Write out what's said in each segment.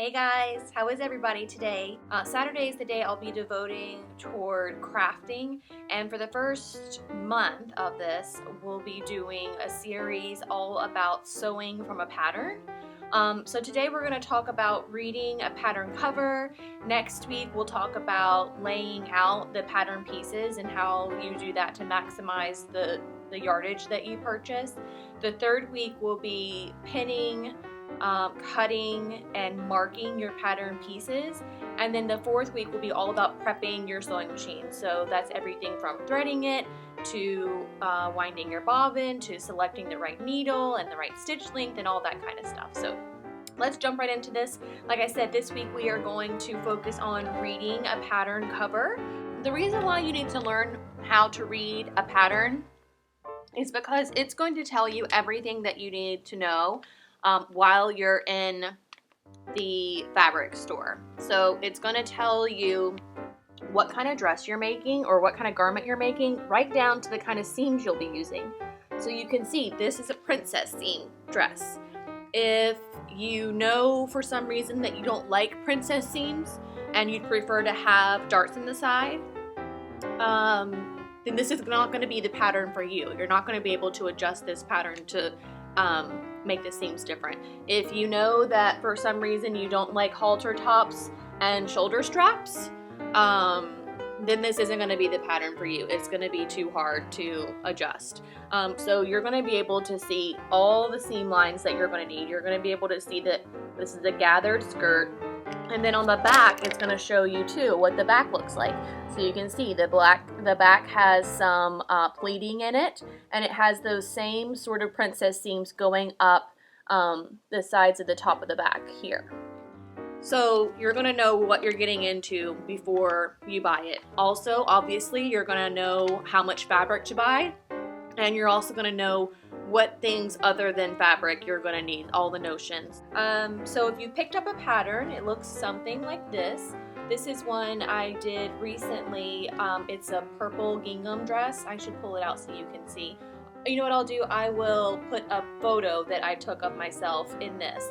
Hey guys, how is everybody today? Saturday is the day I'll be devoting toward crafting, and for the first month of this, we'll be doing a series all about sewing from a pattern. So today we're going to talk about reading a pattern cover. Next week we'll talk about laying out the pattern pieces and how you do that to maximize the yardage that you purchase. The third week will be pinning, cutting and marking your pattern pieces, and then the fourth week will be all about prepping your sewing machine. So that's everything from threading it to winding your bobbin to selecting the right needle and the right stitch length and all that kind of stuff. So let's jump right into this. Like I said, this week we are going to focus on reading a pattern cover. The reason why you need to learn how to read a pattern is because it's going to tell you everything that you need to know while you're in the fabric store. So it's going to tell you what kind of dress you're making or what kind of garment you're making, right down to the kind of seams you'll be using. So you can see this is a princess seam dress. If you know for some reason that you don't like princess seams and you'd prefer to have darts in the side, then this is not going to be the pattern for you. You're not going to be able to adjust this pattern to make the seams different. If you know that for some reason you don't like halter tops and shoulder straps, then this isn't going to be the pattern for you. It's going to be too hard to adjust. So you're going to be able to see all the seam lines that you're going to need. You're going to be able to see that this is a gathered skirt. And then on the back, it's going to show you too what the back looks like. So you can see the back has some pleating in it, and it has those same sort of princess seams going up the sides of the top of the back here. So you're going to know what you're getting into before you buy it. Also, obviously, you're going to know how much fabric to buy, and you're also going to know what things other than fabric you're going to need, all the notions. So if you picked up a pattern, it looks something like this. This is one I did recently. It's a purple gingham dress. I should pull it out so you can see. You know what I'll do? I will put a photo that I took of myself in this.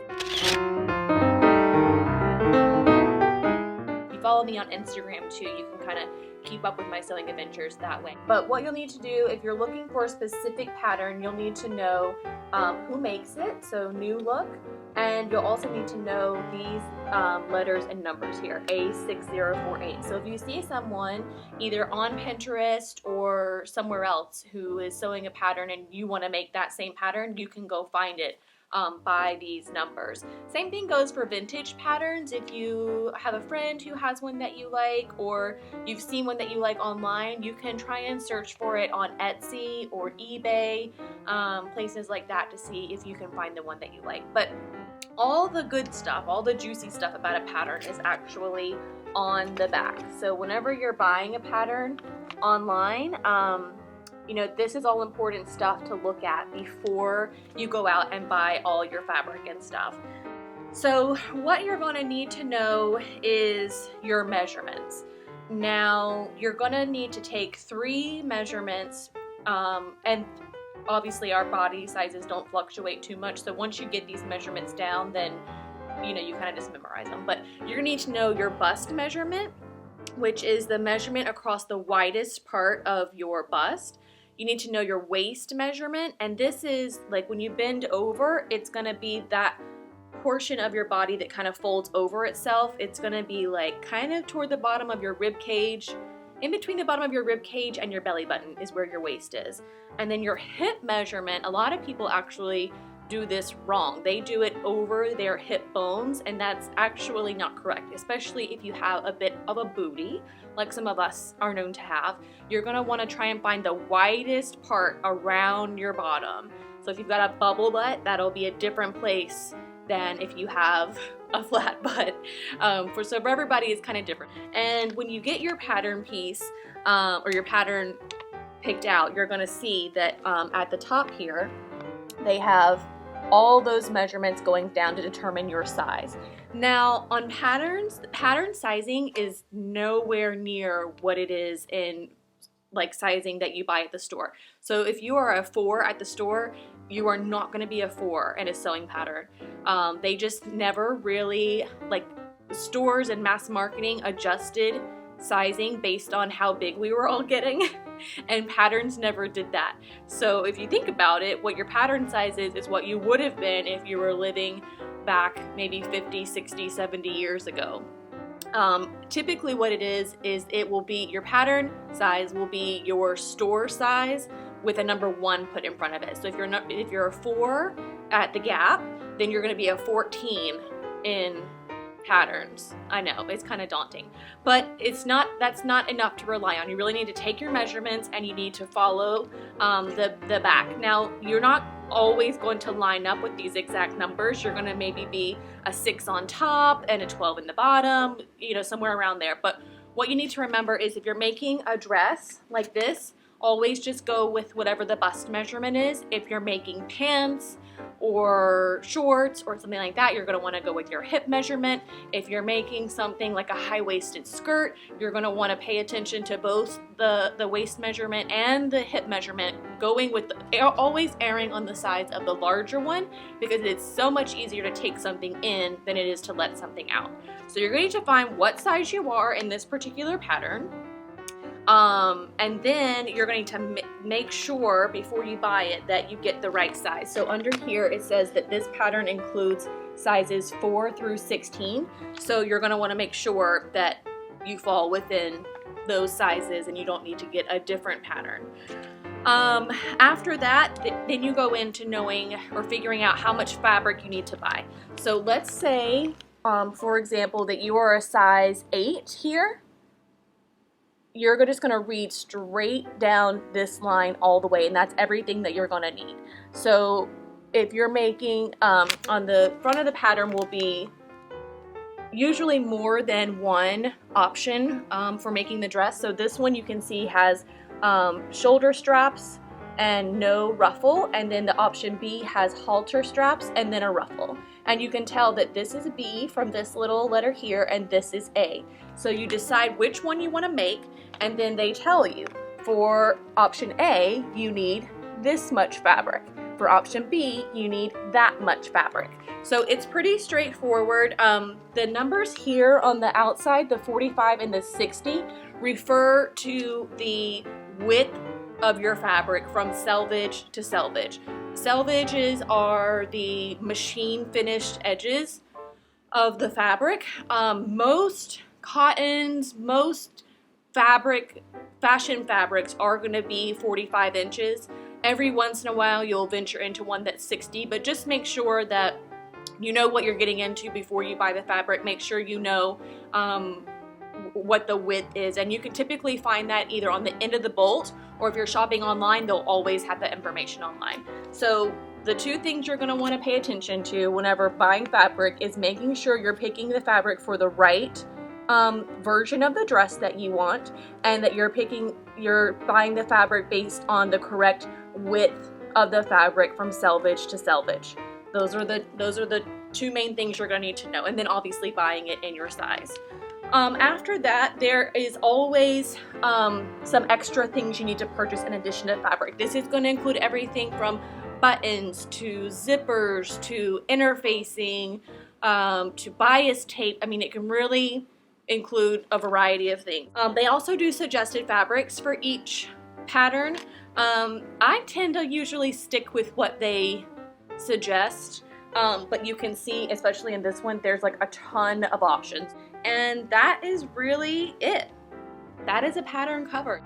If you follow me on Instagram too, you can kind of keep up with my sewing adventures that way. But what you'll need to do if you're looking for a specific pattern, you'll need to know who makes it, so new look, and you'll also need to know these letters and numbers here, A6048. So if you see someone either on Pinterest or somewhere else who is sewing a pattern and you want to make that same pattern, you can go find it by these numbers. Same thing goes for vintage patterns. If you have a friend who has one that you like, or you've seen one that you like online, you can try and search for it on Etsy or eBay, places like that, to see if you can find the one that you like. But all the good stuff, all the juicy stuff about a pattern is actually on the back. So whenever you're buying a pattern online, you know, this is all important stuff to look at before you go out and buy all your fabric and stuff. So what you're going to need to know is your measurements. Now, you're going to need to take 3 measurements, and obviously our body sizes don't fluctuate too much. So once you get these measurements down, then, you know, you kind of just memorize them. But you're going to need to know your bust measurement, which is the measurement across the widest part of your bust. You need to know your waist measurement, and this is like when you bend over, it's going to be that portion of your body that kind of folds over itself. It's going to be like kind of toward the bottom of your rib cage. In between the bottom of your rib cage and your belly button is where your waist is. And then your hip measurement, a lot of people actually do this wrong. They do it over their hip bones, and that's actually not correct, especially if you have a bit of a booty like some of us are known to have. You're going to want to try and find the widest part around your bottom. So if you've got a bubble butt, that'll be a different place than if you have a flat butt. So for everybody, it's kind of different. And when you get your pattern piece or your pattern picked out, you're going to see that at the top here, they have all those measurements going down to determine your size. Now on patterns, pattern sizing is nowhere near what it is in like sizing that you buy at the store. So if you are a 4 at the store, you are not going to be a 4 in a sewing pattern. They just never really, like, stores and mass marketing adjusted sizing based on how big we were all getting. And patterns never did that. So if you think about it, what your pattern size is what you would have been if you were living back maybe 50, 60, 70 years ago. Typically what it is it will be, your pattern size will be your store size with a number 1 put in front of it. So if you're a 4 at the Gap, then you're going to be a 14 in patterns. I know, it's kind of daunting, but that's not enough to rely on. You really need to take your measurements and you need to follow the back. Now, you're not always going to line up with these exact numbers. You're going to maybe be a 6 on top and a 12 in the bottom, somewhere around there. But what you need to remember is if you're making a dress like this, always just go with whatever the bust measurement is. If you're making pants or shorts or something like that, you're going to want to go with your hip measurement. If you're making something like a high-waisted skirt, you're going to want to pay attention to both the waist measurement and the hip measurement, going with always erring on the sides of the larger one, because it's so much easier to take something in than it is to let something out. So you're going to find what size you are in this particular pattern. And then you're going to make sure before you buy it that you get the right size. So under here it says that this pattern includes sizes 4 through 16. So you're going to want to make sure that you fall within those sizes and you don't need to get a different pattern. After that, then you go into knowing or figuring out how much fabric you need to buy. So let's say, for example, that you are a size 8 here. You're just going to read straight down this line all the way, and that's everything that you're going to need. So if you're making, on the front of the pattern will be usually more than one option for making the dress. So this one you can see has shoulder straps and no ruffle, and then the option B has halter straps and then a ruffle. And you can tell that this is B from this little letter here and this is A. So you decide which one you want to make, and then they tell you for option A you need this much fabric. For option B you need that much fabric. So it's pretty straightforward. The numbers here on the outside, the 45 and the 60, refer to the width of your fabric from selvage to selvage. Selvages are the machine finished edges of the fabric. Most cottons, most fashion fabrics are going to be 45 inches. Every once in a while you'll venture into one that's 60, but just make sure that you know what you're getting into before you buy the fabric. Make sure you know what the width is, and you can typically find that either on the end of the bolt, or if you're shopping online, they'll always have that information online. So the two things you're going to want to pay attention to whenever buying fabric is making sure you're picking the fabric for the right version of the dress that you want, and that you're buying the fabric based on the correct width of the fabric from selvage to selvage. Those are the two main things you're going to need to know, and then obviously buying it in your size. After that, there is always some extra things you need to purchase in addition to fabric. This is going to include everything from buttons to zippers to interfacing to bias tape. I mean, it can really include a variety of things. They also do suggested fabrics for each pattern. I tend to usually stick with what they suggest, but you can see, especially in this one, there's like a ton of options. And that is really it. That is a pattern cover.